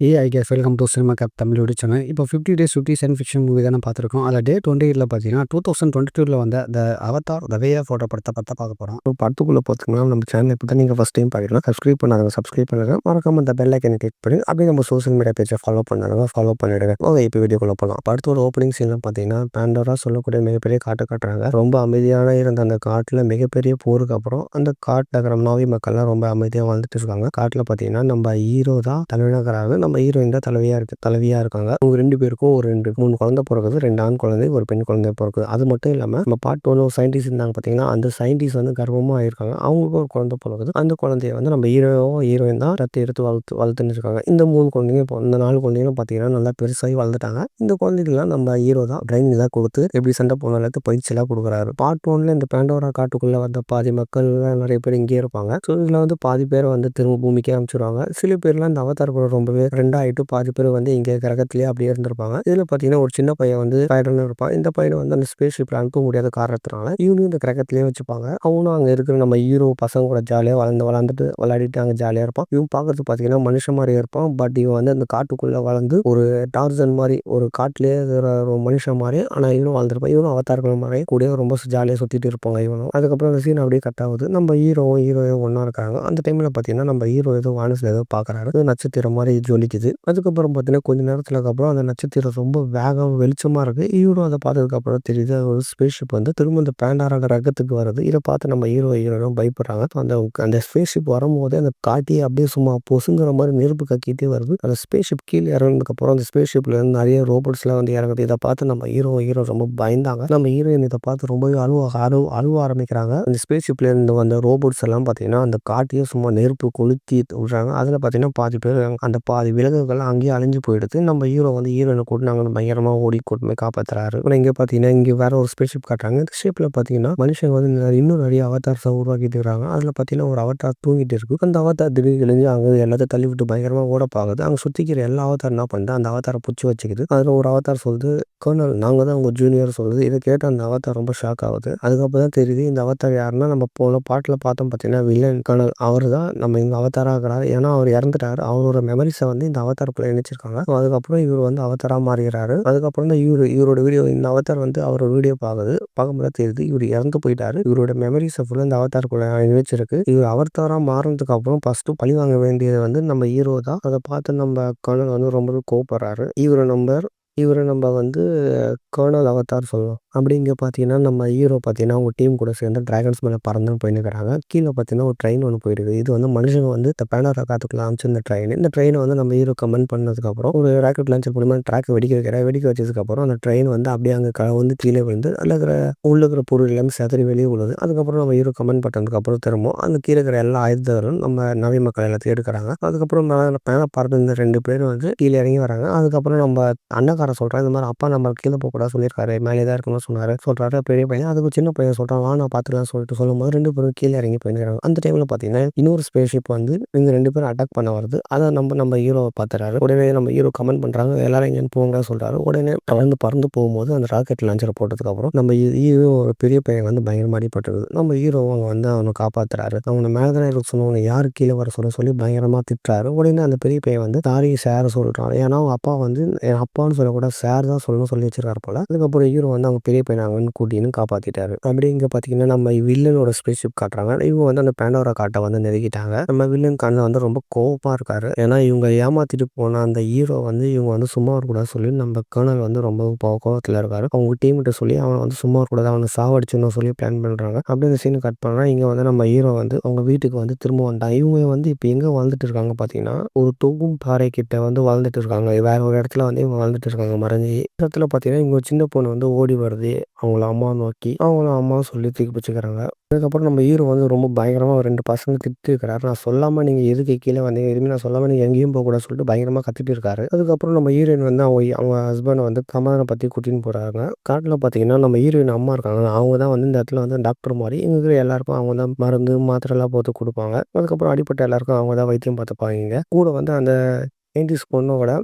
I guess welcome to cinema cap Tamil YouTube channel. இப்போ 50 days 50 science fiction movie தானே பார்த்துருக்கோம். அதில் டே 28ல பார்த்தீங்கன்னா 2022ல் வந்த the Avatar the way of water படத்தை பார்க்க போகிறோம். இப்போ படத்துக்குள்ளே பார்த்தீங்கன்னா நம்ம சேனல் இப்போ தான் நீங்கள் ஃபஸ்ட் டைம் பார்க்கலாம். சப்ஸ்கிரைப் பண்ணாங்க, சப்ஸ்கிரைப் பண்ணுங்க. மறக்காம அந்த பெல் ஐக்கனை கிளிக் பண்ணி அப்படியே நம்ம சோஷியல் மீடியா பேஜை ஃபாலோ பண்ணிடுங்க. ஓகே, இப்போ வீடியோக்குள்ளே போகலாம். படத்தோட ஓப்பனிங் சீனில் பார்த்தீங்கன்னா பேண்டோரா சொல்லக்கூடிய மிகப்பெரிய காட்டை காட்டுறாங்க. ரொம்ப அமைதியான இருந்த அந்த காட்டில் மிகப்பெரிய போருக்கு அப்புறம் அந்த காட்டில் இருக்கிற நாவி மக்கள்லாம் ரொம்ப அமைதியாக வாழ்ந்துட்டு இருக்காங்க. காட்டில் பார்த்தீங்கன்னா நம்ம ஹீரோ தான் தலைநகராக, நம்ம ஹீரோயின் தான் தலைவியா இருக்காங்க. அவங்க 2 பேருக்கும் ஒரு 3 குழந்தை பிறகுது. 2 ஆண் குழந்தை, ஒரு பெண் குழந்தை பிறக்குது. அது மட்டும் இல்லாம நம்ம பார்ட் 1 ஒரு சயின்டிஸ்ட் இருந்தாங்க பார்த்தீங்கன்னா, அந்த சயின்டிஸ்ட் வந்து கர்ப்பமும் ஆயிருக்காங்க. அவங்களுக்கும் ஒரு குழந்தை பிறக்குது. அந்த குழந்தைய வந்து நம்ம ஹீரோயின் தான் தத்து எடுத்து வளர்த்துன்னு இருக்காங்க. இந்த 3 குழந்தைங்க இப்போ இந்த 4 குழந்தைங்களும் பார்த்தீங்கன்னா நல்லா பெருசாகி வளர்ந்துட்டாங்க. இந்த குழந்தைகள்லாம் நம்ம ஹீரோ தான் ட்ரைனிங் எல்லாம் கொடுத்து எப்படி சண்டை போன அளவுக்கு பயிற்சி எல்லாம் கொடுக்குறாரு. பார்ட் 1ல இந்த பேண்டோரா காட்டுக்குள்ள வந்த பாதி மக்கள் நிறைய பேர் இங்கேயே இருப்பாங்க. ஸோ இதில் வந்து பாதி பேர் வந்து திரும்ப பூமிக்கே அனுப்பிச்சிடுவாங்க. சில பேர்லாம் இந்த அவதார் கூட ரொம்பவே ஃப்ரெண்ட் ஆகிட்டு பாதி பேர் வந்து இங்கே கிரகத்திலேயே அப்படியே இருந்திருப்பாங்க. இதில் பார்த்தீங்கன்னா ஒரு சின்ன பையன் வந்து ஸ்பைடர்னு இருப்பான். இந்த பையனை வந்து அந்த ஸ்பேஸ் ஷிப்பில் அனுப்ப முடியாத காரணத்தினால இவனையும் இந்த கிரகத்திலேயே வச்சுப்பாங்க. அவனும் அங்கே இருக்கிற நம்ம ஹீரோ பசங்க கூட ஜாலியாக விளையாடிட்டு அங்கே ஜாலியாக இருப்பான். இவன் பார்க்கறதுக்கு பார்த்தீங்கன்னா மனுஷன் மாதிரியே இருப்பான். பட் இவன் வந்து அந்த காட்டுக்குள்ளே வளர்ந்து ஒரு டார்சன் மாதிரி ஒரு காட்டிலேயே இருக்கிற ஒரு மனுஷன் மாதிரி, ஆனால் இவனும் வாழ்ந்துருப்பான். இவனும் அவதார்கள் மாதிரி கூட ரொம்ப ஜாலியாக சுற்றிட்டு இருப்பாங்க இவனும். அதுக்கப்புறம் அந்த சீன் அப்படியே கட் ஆகுது. நம்ம ஹீரோயும் ஒன்றா இருக்காங்க. அந்த டைமில் பார்த்தீங்கன்னா நம்ம ஹீரோ ஏதோ வானத்தில் ஏதோ பார்க்குறாரு. நட்சத்திரம் மாதிரி ஜொலிக்குது. அதுக்கப்புறம் பார்த்தீங்கன்னா கொஞ்ச நேரத்துக்கு அப்புறம் அந்த நட்சத்திரம் ரொம்ப வெளிச்சமாக இருக்குது. ஹீரோ அதை பார்த்ததுக்கப்புறம் தெரியுது ஒரு ஸ்பேஸ் ஷிப் வந்து திரும்ப இந்த பேண்டாரா கிரகத்துக்கு வருது. இதை பார்த்து நம்ம ஹீரோயும் பயப்படுறாங்க. அந்த ஸ்பேஸ் ஷிப் வரும்போது அந்த காட்டியே அப்படியே சும்மா பொசுங்கிற மாதிரி நெருப்பு கக்கிட்டே வருது. அந்த ஸ்பேஸ் ஷிப் கீழே இறங்கினதுக்கப்புறம் அந்த ஸ்பேஸ் ஷிப்ல இருந்து நிறைய ரோபோட்ஸ்லாம் வந்து இறங்குது. இதை பார்த்து நம்ம ஹீரோ ரொம்ப பயந்தாங்க. நம்ம ஹீரோயின் இதை பார்த்து ரொம்பவே அழுவ ஆரம்பிக்கிறாங்க. அந்த ஸ்பேஸ் ஷிப்ல இருந்து வந்த ரோபோட்ஸ் எல்லாம் பார்த்தீங்கன்னா அந்த காட்டையே சும்மா நெருப்பு கொளுத்தி விடுறாங்க. அதில் பார்த்தீங்கன்னா பாதி பேர் அந்த பாதி விலங்குகள்லாம் அங்கேயே அழிஞ்சு போயிடுது. நம்ம ஹீரோ வந்து ஹீரோயினை கூட்டு நாங்கள் பயங்கரமாக ஓடி கூட்டு போய் காப்பாற்றுறாரு. ஆனால் இங்கே பார்த்தீங்கன்னா இங்கே வேற ஒரு ஸ்பேஸ் ஷிப் காட்டுறாங்க. இந்த ஷிப்பில் பார்த்தீங்கன்னா மனுஷங்க வந்து இன்னும் நிறைய அவதார்ஸை உருவாக்கிட்டு இருக்காங்க. அதில் பார்த்தீங்கன்னா ஒரு அவதார் தூங்கிட்டு இருக்கு. அந்த அவதார் திடீர்னு எழுந்து அங்கே எல்லாத்தையும் தள்ளி விட்டு பயங்கரமாக ஓட பார்க்குது. அங்கே சுற்றிக்கிற எல்லா அவதார் என்ன பண்ணுது, அந்த அவதாரை பிடிச்சி வச்சுக்குது. அதில் ஒரு அவதார் சொல்லுது, கர்னல் நாங்கள் தான் உங்கள் ஜூனியர் சொல்லுது. இதை கேட்டு அந்த அவதார் ரொம்ப ஷாக் ஆகுது. அதுக்கப்புறம் தான் தெரியுது இந்த அவதார் யாருன்னா நம்ம போன பாட்டில் பார்த்தோம் பார்த்தீங்கன்னா வில்லன் கர்னல். அவர் தான் நம்ம இங்கே அவதாராக இருக்கிறாரு. ஏன்னா அவர் இறந்துட்டார். அவரோட மெமரிஸை வந்து இந்த அவதாருக்குள்ள இணைச்சிருக்காங்க. அதுக்கப்புறம் இவர் வந்து அவதாராக மாறுகிறாரு. அதுக்கப்புறம் தான் இவரோட வீடியோ இந்த அவதார் வந்து அவரோட வீடியோ பார்க்கும்போது தெரியுது இவர் இறந்து போயிட்டாரு. இவரோட மெமரிஸை ஃபுல்லாக இந்த அவதாருக்குள்ள இணைச்சிருக்கு. இவர் அவதாராக மாறினதுக்கு அப்புறம் ஃபர்ஸ்ட் பழி வாங்க வேண்டியது வந்து நம்ம ஹீரோ தான். அதை பார்த்து நம்ம கர்னல் வந்து ரொம்பவே கோவப்படுறாரு. இவரை நம்ம வந்து கர்னல் அவதார் சொல்லலாம். அப்படி இங்கே பார்த்தீங்கன்னா நம்ம ஹீரோ பார்த்தீங்கன்னா அவங்க டீம் கூட சேர்ந்து டிராகன்ஸ் மேலே பறந்துன்னு போயின்னுக்கிறாங்க. கீழே பார்த்தீங்கன்னா ஒரு ட்ரெயின் ஒன்று போயிருக்கு. இது வந்து மனுஷங்க வந்து இந்த பேண்டோரா காட்டுக்குள்ள அனுப்பிச்சிருந்த ட்ரெயின். இந்த ட்ரெயினை வந்து நம்ம ஹீரோ கமெண்ட் பண்ணதுக்கப்புறம் ஒரு ராக்கெட் லான்ச்சர் மூலியமாக ட்ராக்கை வெடிக்க வச்சதுக்கப்புறம் அந்த ட்ரெயின் வந்து அப்படியே அங்கே வந்து கீழே விழுந்து அதில் உள்ள இருக்கிற பொருள் எல்லாமே செதறி வெளியே விழுது. அதுக்கப்புறம் நம்ம ஹீரோ கமெண்ட் பண்ணதுக்கப்புறம் திரும்ப அந்த கீழே இருக்கிற எல்லா ஆயுதங்களும் நம்ம நவி மக்கள் எல்லாத்தையும் எடுக்கிறாங்க. அதுக்கப்புறம் மேலே பறந்து இந்த 2 பேர் வந்து கீழே இறங்கி வராங்க. அதுக்கப்புறம் நம்ம அண்ணக்காரன் சொல்கிறான், இந்த மாதிரி அப்பா நம்ம கீழே போகக்கூடாது சொல்லியிருக்காரு, மேலே தான் இருக்கணும்னு சொல்கிறாரு பெரிய பையன். அதுக்கு சின்ன பையன் சொல்கிறான், வா நான் பார்த்துக்கலாம்னு சொல்லிட்டு சொல்லும்போது 2 பேரும் கீழே இறங்கி போயிருக்காங்க. அந்த டைமில் பார்த்தீங்கன்னா இன்னொரு ஸ்பேஸ் ஷிப் வந்து இந்த 2 பேரும் அட்டாக் பண்ண வருது. அதை நம்ம ஹீரோவை பார்த்துறாரு. உடனே நம்ம ஹீரோ கமெண்ட் பண்ணுறாங்க, எல்லாரும் எங்கேன்னு போங்க சொல்கிறாரு. உடனே பறந்து போகும்போது அந்த ராக்கெட் லான்ச்சரை போட்டதுக்கப்புறம் நம்ம ஹீரோ ஒரு பெரிய பையன் வந்து பயங்கரமாக அடிபட்டுருது. நம்ம ஹீரோ அவங்க வந்து அவனை காப்பாற்றுறாரு. அவனை மேலே தானே இருக்க சொன்னவங்க யார் கீழே வர சொல்லி பயங்கரமாக திட்டுறாரு. உடனே அந்த பெரிய பையன் வந்து சாரி சார் சொல்கிறான். ஏன்னா அவங்க அப்பா வந்து என் அப்பான்னு சொல்லக்கூடாது சார் தான் சொல்லணும்னு சொல்லி வச்சிருக்காரு போல. அதுக்கப்புறம் ஹீரோ வந்து அவங்க பெரிய பையனை அங்கே கூட்டின்னு காப்பாற்றிட்டாரு. அப்படி இங்கே பார்த்தீங்கன்னா நம்ம வில்லனோட ஸ்பேஸ் ஷிப் காட்டுறாங்க. இவங்க வந்து அந்த பேண்டோரா காட்டை வந்து நெருக்கிட்டாங்க. நம்ம வில்லன் கண்ணில் வந்து ரொம்ப கோவமாக இருக்காரு. ஏன்னா இவங்க ஏமாத்திட்டு போன அந்த ஹீரோ வந்து இவங்க வந்து சும்மா இருக்கக்கூடாது சொல்லி நம்ம கர்னல் வந்து ரொம்ப கோவத்தில் இருக்காரு. அவங்க டீம்கிட்ட சொல்லி அவனை வந்து சும்மா இருக்கக்கூடாது, அவனை சாவடிச்சுன்னு சொல்லி பிளான் பண்ணுறாங்க. அப்படி இந்த சீனை கட் பண்ணா இங்கே வந்து நம்ம ஹீரோ வந்து அவங்க வீட்டுக்கு வந்து திரும்ப வந்தாங்க. இவங்க வந்து இப்போ எங்கே வாழ்ந்துட்டு இருக்காங்க பார்த்தீங்கன்னா ஒரு தொங்கும் பாறை கிட்ட வந்து வாழ்ந்துட்டு இருக்காங்க. வேற ஒரு இடத்துல வந்து இவங்க வாழ்ந்துட்டு இருக்காங்க மறைஞ்சி. இந்த இடத்துல பார்த்தீங்கன்னா இவங்க சின்ன பொண்ணு வந்து ஓடி வருது அவங்கள அம்மா நோக்கி. அவங்கள அம்மா சொல்லி தூக்கி பிடிச்சிக்கிறாங்க. அதுக்கப்புறம் நம்ம ஹீரோ வந்து ரொம்ப பயங்கரமாக 2 பசங்க திட்டு இருக்கிறாரு. நான் சொல்லாமல் நீங்கள் எதுக்கு கீழே வந்தீங்க, எதுவுமே நான் சொல்லாமல் நீங்கள் எங்கேயும் போகக்கூடாது சொல்லிட்டு பயங்கரமாக கத்திட்டு இருக்காரு. அதுக்கப்புறம் நம்ம ஹீரோயின் வந்து அவங்க ஹஸ்பண்டை வந்து சமாதானம் பற்றி கூட்டின்னு போகிறாங்க. காட்டில் பார்த்தீங்கன்னா நம்ம ஹீரோயின் அம்மா இருக்காங்க. அவங்க தான் வந்து இந்த இடத்துல வந்து டாக்டர் மாதிரி இங்கே இருக்கிற எல்லாருக்கும் அவங்க தான் மருந்து மாத்திரைலாம் போட்டு கொடுப்பாங்க. அதுக்கப்புறம் அடிப்பட்ட எல்லாருக்கும் அவங்க தான் வைத்தியம் பார்த்துப்பாங்க. கூட வந்து அந்த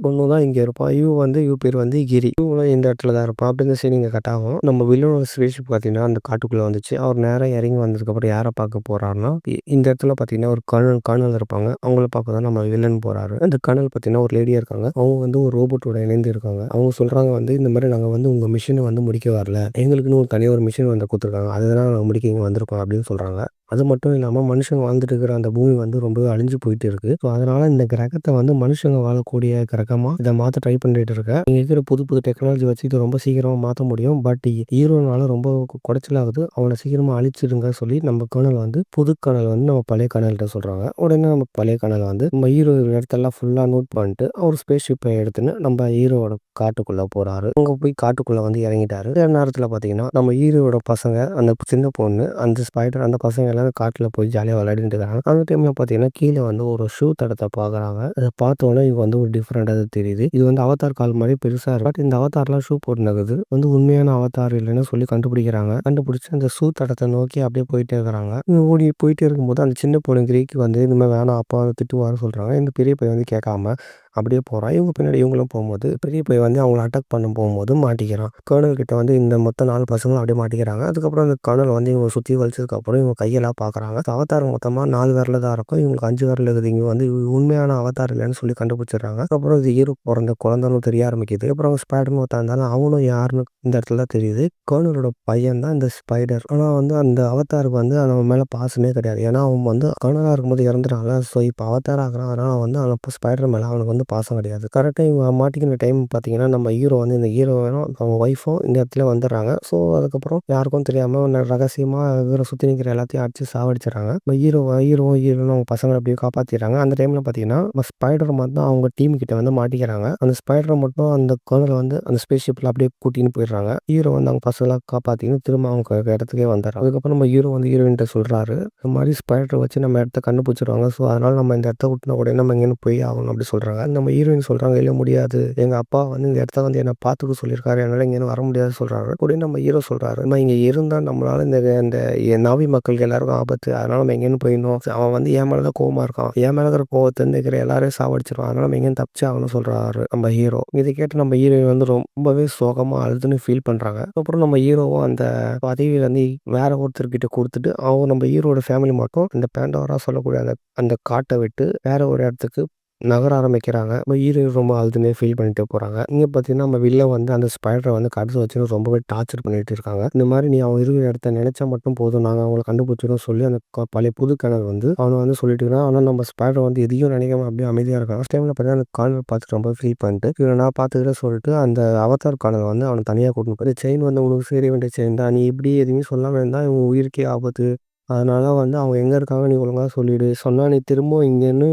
பொண்ணு தான் இங்க இருப்பான். இவ பேர் வந்து கிரி. இவங்களும் இந்த இடத்துல தான் இருப்பான். அப்படி இந்த சீன் இங்க கட் ஆகும். நம்ம வில்லனோட ஸ்பேஸ்ஷிப் பார்த்தீங்கன்னா, அந்த காட்டுக்குள்ள வந்துச்சு. அவர் நேரா இறங்கி வந்ததுக்கப்புறம் யார பார்க்க போறாருன்னா, இந்த இடத்துல பார்த்தீங்கன்னா, ஒரு கர்னல் இருப்பாங்க. அவங்கள பார்க்க தான் நம்ம வில்லன் போறாரு. அந்த கர்னல் பார்த்தீங்கன்னா, ஒரு லேடியா இருக்காங்க. அவங்க வந்து ஒரு ரோபோட்டோட இணைந்து இருக்காங்க. அவங்க சொல்றாங்க வந்து, இந்த மாரி நாங்க வந்து உங்க மிஷின வந்து முடிக்க வரல. எங்களுக்குன்னு ஒரு தனியா ஒரு மிஷின் வந்து குடுத்துருக்காங்க. அததான் நாங்க முடிக்க இங்க வந்திருக்கோம் அப்படின்னு சொல்றாங்க. அது மட்டும் இல்லாம மனுஷங்க வாழ்ந்துட்டு இருக்கிற அந்த பூமி வந்து ரொம்பவே அழிஞ்சு போயிட்டு இருக்கு. ஸோ அதனால இந்த கிரகத்த வந்து மனுஷங்க வாழக்கூடிய கிரகமா இத மாத்த ட்ரை பண்ணிட்டு இருக்கேன். இங்க இருக்கிற புது புது டெக்னாலஜி வச்சு இத ரொம்ப சீக்கிரமா மாத்த முடியும். பட் ஹீரோனால ரொம்ப குடைச்சலாகுது. அவன சீக்கிரமா அழிச்சிடுங்க சொல்லி நம்ம கர்னல் வந்து புது கர்னல் வந்து நம்ம பழைய கர்னல்ட்ட சொல்றாங்க. உடனே நம்ம பழைய கர்னல் வந்து நம்ம ஹீரோ இடத்தெல்லாம் ஃபுல்லா நோட் பண்ணிட்டு அவர் ஸ்பேஸ் ஷிப்ப எடுத்துன்னு நம்ம ஹீரோவோட காட்டுக்குள்ள போறாரு. அங்க போய் காட்டுக்குள்ள வந்து இறங்கிட்டாரு. இந்த நேரத்துல பார்த்தீங்கன்னா, நம்ம ஹீரோவோட பசங்க, அந்த சின்ன பொண்ணு, அந்த ஸ்பைடர் அந்த பசங்க எல்லாரும் காட்டுல போய் ஜாலியா விளையாடிட்டு இருக்காங்க. அந்த டைம்ல பார்த்தீங்கன்னா, கீழ வந்து ஒரு ஷூ தடத்த பார்க்குறாங்க. அத பார்த்தோனே இவங்க வந்து ஒரு டிஃபரெண்டா தெரியுது. இது வந்து அவதார் கால் மாரி பெருசா இருக்கு. பட் இந்த அவதார்லாம் ஷூ போட்டுனுருக்குது. வந்து உண்மையான அவதார் இல்லன்னு சொல்லி கண்டுபிடிக்கிறாங்க. கண்டுபிடிச்சு அந்த ஷூ தடத்த நோக்கி அப்படியே போயிட்டே இருக்கிறாங்க. இவங்க ஓடி போயிட்டே இருக்கும்போது அந்த சின்ன பொண்ணு கிரீக்கு வந்து இந்த மாரி வேணாம் அப்பா திட்டுவாருன்னு சொல்றாங்க. இந்த பெரிய பையன் வந்து கேட்காம அப்படியே போறான். இவங்க பின்னாடி இவங்களும் போம்போது, பெரிய பையன் வந்து அவங்கள அட்டாக் பண்ண போகும்போது மாட்டிக்கிறான். கர்னல் கிட்ட வந்து இந்த மொத்த 4 பசங்களும் அப்படியே மாட்டிக்கிறாங்க. அதுக்கப்புறம் அந்த கர்னல் வந்து இவங்க சுத்தி வலிச்சதுக்கப்புறம் இவங்க கையெல்லாம் பார்க்குறாங்க. அவதார் மொத்தமா 4 விரல்ல தான் இருக்கும். இவங்களுக்கு 5 விரல் இருக்குது. இங்க வந்து உண்மையான அவதார் இல்லன்னு சொல்லி கண்டுபிடிச்சிடுறாங்க. அப்புறம் இது ஹீரோ பொறந்த குழந்தன்னு தெரிய ஆரம்பிக்குது. அப்புறம் ஸ்பைடர்னு ஒருத்தன் இருந்தாலும் அவனும் யாருன்னு இந்த இடத்துல தான் தெரியுது. கர்னலோட பையன் தான் இந்த ஸ்பைடர். ஆனா வந்து அந்த அவதாருக்கு வந்து அவன் மேல பாசமே கிடையாது. ஏன்னா அவன் வந்து கர்னலா இருக்கும்போது இறந்துட்டான்ல. ஸோ இப்போ அவதார் ஆகுறான். அதனால வந்து அவன் ஸ்பைடர் மேல அவனுக்கு வந்து பாசம் கிடையாது. கரெக்ட்டா இவங்க மாட்டிக்கின டைம் பார்த்தீங்கன்னா, நம்ம ஹீரோ வந்து இந்த ஹீரோவும் அவங்க ஒய்ஃபும் இந்த இடத்துல வந்துடுறாங்க. ஸோ அதுக்கப்புறம் யாருக்கும் தெரியாம ரகசியமா இவர சுத்தி நிக்கிற எல்லாத்தையும் அடிச்சு சாவடிச்சுடுறாங்க. நம்ம ஹீரோவும் அவங்க பசங்கள அப்படியே காப்பாத்திடுறாங்க. அந்த டைம்ல பார்த்தீங்கன்னா, நம்ம ஸ்பைடர் மட்டும் அவங்க டீம் கிட்ட வந்து மாட்டிக்கிறாங்க. அந்த ஸ்பைடர மட்டும் அந்த கர்னல் வந்து அந்த ஸ்பேஸ் ஷிப்ல அப்படியே கூட்டின்னு போயிடுறாங்க. ஹீரோ வந்து அவங்க பசங்கள காப்பாத்தின்னு திரும்ப அவங்க இடத்துக்கே வந்துடுறாங்க. அதுக்கப்புறம் நம்ம ஹீரோ வந்து ஹீரோயின்ட்ட சொல்றாரு, இந்த மாரி ஸ்பைடர வச்சு நம்ம இடத்த கண்டுபிடிச்சிருவாங்க. ஸோ அதனால நம்ம இந்த இடத்த விட்டு உடனே நம்ம இங்கேருந்து போய் ஆகணும் அப்படி சொல்றாங்க. நம்ம ஹீரோயின் சொல்றாங்க, இல்ல முடியாது. எங்க அப்பா வந்து இந்த இடத்த வந்து என்ன பார்த்துக்க சொல்லியிருக்காரு. என்னால இங்கேருந்து வர முடியாதுன்னு சொல்றாரு. உடனே நம்ம ஹீரோ சொல்றாரு, நம்ம இங்க இருந்தா நம்மளால இந்த இந்த நாவி மக்களுக்கு எல்லாருக்கும் ஆபத்து. அதனால நம்ம எங்கேன்னு போயிடணும். அவன் வந்து என் மேல தான் கோவமா இருக்கான். என் மேல இருக்கிற கோவத்த இருக்கிற எல்லாரையும் சாவடிச்சிருவான். அதனால நம்ம எங்கேயும் தப்பிச்சு ஆகணும்னு சொல்றாரு நம்ம ஹீரோ. இதை கேட்டு நம்ம ஹீரோயின் வந்து ரொம்பவே சோகமா அழுதுன்னு ஃபீல் பண்றாங்க. அப்புறம் நம்ம ஹீரோவும் அந்த பதவி வந்து வேற ஒருத்தர்கிட்ட கொடுத்துட்டு அவங்க நம்ம ஹீரோட ஃபேமிலி மட்டும் இந்த பேண்டோரா சொல்லக்கூடிய அந்த அந்த காட்ட விட்டு வேற ஒரு இடத்துக்கு நகர ஆரம்பிக்கிறாங்க. நம்ம ஹீரோயின் ரொம்ப அழுதுன்னே ஃபீல் பண்ணிட்டு போறாங்க. இங்க பார்த்தீங்கன்னா, நம்ம வில்லன் வந்து அந்த ஸ்பைடர வந்து கடத்தி வச்சுன்னு ரொம்பவே டார்ச்சர் பண்ணிட்டு இருக்காங்க. இந்த மாரி நீ அவன் இருக்கிற இடத்த நினைச்சா மட்டும் போதும். நாங்க அவங்கள கண்டுபிடிச்சிடுவோம் சொல்லி அந்த பழைய புது கனல் வந்து அவன வந்து சொல்லிட்டு இருக்கான். ஆனா நம்ம ஸ்பைடர் வந்து எதையும் நினைக்காம அப்படியே அமைதியா இருக்கான். ஃபர்ஸ்ட் டைம்ல பார்த்தீங்கன்னா, அந்த கார்னர் பார்த்துட்டு ரொம்ப ஃபீல் பண்ணிட்டு, இவன நான் பார்த்துக்கிறேன் சொல்லிட்டு அந்த அவதார் கார்னர் வந்து அவன தனியா கூட்டின்னு போய் செயின் வந்து உனக்கு சேர வேண்டிய செயின் தான். நீ இப்படி எதுவுமே சொல்லாம இருந்தா உன் உயிருக்கே ஆபத்து. அதனால வந்து அவங்க எங்க இருக்காங்க நீ ஒழுங்கா சொல்லிடு. சொன்னா நீ திரும்பவும் இங்கேருந்து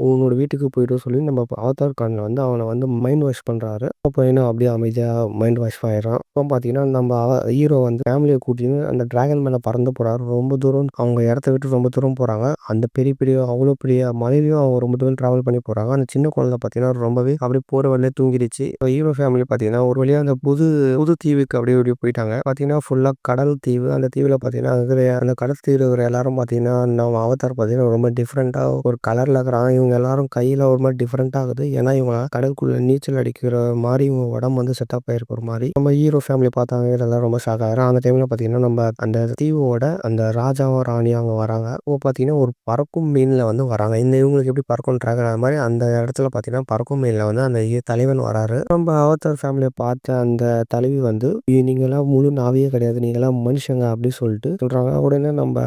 உன்னோட வீட்டுக்கு போயிடு சொல்லி நம்ம அவதார் கான்ல வந்து அவன வந்து மைண்ட் வாஷ் பண்றாரு. பையனும் அப்படியே அமைதியா மைண்ட் வாஷ் ஆயிடுறான். அப்புறம் பார்த்தீங்கன்னா, நம்ம ஹீரோ வந்து ஃபேமிலிய கூட்டின்னு அந்த டிராகன் மேல பறந்து போறாரு. ரொம்ப தூரம் அவங்க இடத்த விட்டு ரொம்ப தூரம் போறாங்க. அந்த பெரிய பெரிய அவ்வளோ பெரிய மலையிலயும் அவங்க ரொம்ப தூரம் டிராவல் பண்ணி போறாங்க. அந்த சின்ன குழந்தை பார்த்தீங்கன்னா, ரொம்பவே அப்படியே போற வழியிலே தூங்கிடுச்சு. ஹீரோ ஃபேமிலி பார்த்தீங்கன்னா, ஒரு வழியா அந்த புது புது தீவுக்கு அப்படியே இப்படி போயிட்டாங்க. பார்த்தீங்கன்னா, ஃபுல்லா கடல் தீவு. அந்த தீவுல பார்த்தீங்கன்னா, அந்த கடல் தீவுல இருக்கிற எல்லாரும் பார்த்தீங்கன்னா, நம்ம அவதார் பார்த்தீங்கன்னா ரொம்ப டிஃப்ரெண்ட்டா ஒரு கலர்ல இருக்கிறாங்க. இவங்க எல்லாரும் கையில ஒரு மாரி டிஃப்ரெண்ட்டா ஆகுது. ஏன்னா, இவங்க கடலுக்குள்ள நீச்சல் அடிக்கிற மாரி இவங்க உடம்பு வந்து செட்டப் ஆயிருக்கு ஒரு மாரி. நம்ம ஹீரோ ஃபேமிலி பார்த்தாங்க எல்லாரும் ரொம்ப ஷாக் ஆகுறாங்க. அந்த டைம்ல பார்த்தீங்கன்னா, நம்ம அந்த தீவோட அந்த ராஜாவும், ராணியும் அங்க வராங்க. அப்போ பார்த்தீங்கன்னா, ஒரு பறக்கும் மீன்ல வந்து வராங்க. இவங்களுக்கு எப்படி பறக்கும் டிராகன் அது மாரி அந்த இடத்துல பார்த்தீங்கன்னா, பறக்கும் மீன்ல வந்து அந்த தலைவன் வராரு. நம்ம அவதார் ஃபேமிலிய பார்த்த அந்த தலைவி வந்து, நீங்கலாம் முழு நாவியே கிடையாது. நீங்கலாம் மனுஷங்க" அப்படி சொல்லிட்டு சொல்றாங்க. உடனே நம்ம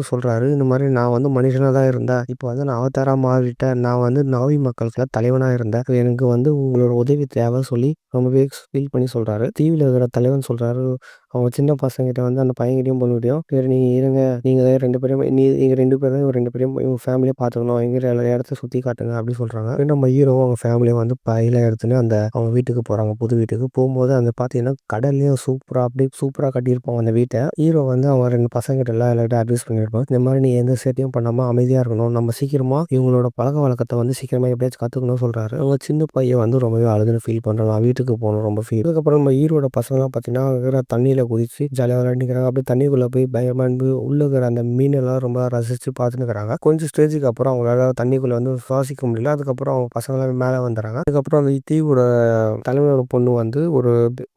சொல்றாரு, இந்த மாரி நான் வந்து மனுஷனா தான் இருந்தேன். இப்போ வந்து நான் அவதாரா மாறிட்டேன். நான் வந்து நாவி மக்களுக்குலாம் தலைவனா இருந்தேன். எனக்கு வந்து உங்களோட உதவி தேவை சொல்லி ரொம்பவே ஃபீல் பண்ணி சொல்றாரு. தீவுல இருக்கிற தலைவன் சொல்றாரு, அவங்க சின்ன பசங்ககிட்ட வந்து அந்த பையன்கிட்டயும் பொண்ணுகிட்டயும், சரி நீங்க இருங்க. நீங்க 2 பேரும் நீங்க 2 பேரும் தான் இவங்க 2 பேரையும் இவங்க ஃபேமிலிய பார்த்துக்கணும். எங்கிற இடத்த சுத்தி காட்டுங்க அப்படி சொல்றாங்க. நம்ம ஹீரோவும் அவங்க ஃபேமிலிய வந்து பையில எடுத்துன்னு அந்த அவங்க வீட்டுக்கு போறாங்க. புது வீட்டுக்கு போகும்போது அந்த பார்த்தீங்கன்னா, கடல்லயும் அப்படியே சூப்பரா கட்டியிருப்பாங்க அந்த வீட்ட. ஹீரோ வந்து அவங்க 2 பசங்ககிட்ட எல்லார்கிட்டயும் அட்வைஸ் பண்ணியிருப்பான். இந்த மாரி நீ எந்த சேட்டையும் பண்ணாம அமைதியா இருக்கணும். நம்ம சீக்கிரமா இவங்களோட பழக்கவழக்கத்த வந்து சீக்கிரமா எப்படியாச்சும் கத்துக்கணும்னு சொல்றாரு. அவங்க சின்ன பையன் வந்து ரொம்பவே அழுதுன்னு ஃபீல் பண்றான். நான் வீட்டுக்கு போகணும் ரொம்ப ஃபீல். அதுக்கப்புறம் நம்ம ஹீரோட பசங்கலாம் பார்த்தீங்கன்னா, இருக்கிற தண்ணீல தண்ணியில குதிச்சு ஜாலியா விளையாண்டுக்கிறாங்க. அப்படியே தண்ணிக்குள்ள போய் பயங்கரமா இருந்து உள்ள இருக்கிற அந்த மீனெல்லாம் ரொம்ப ரசிச்சு பார்த்துன்னுருக்காங்க. கொஞ்சம் ஸ்டேஜுக்கு அப்புறம் அவங்களால தண்ணிக்குள்ள வந்து சுவாசிக்க முடியல. அதுக்கப்புறம் அவங்க பசங்கலாம் மேல வந்துடுறாங்க. அதுக்கப்புறம் அந்த தீவோட தலைவனோட பொண்ணு வந்து ஒரு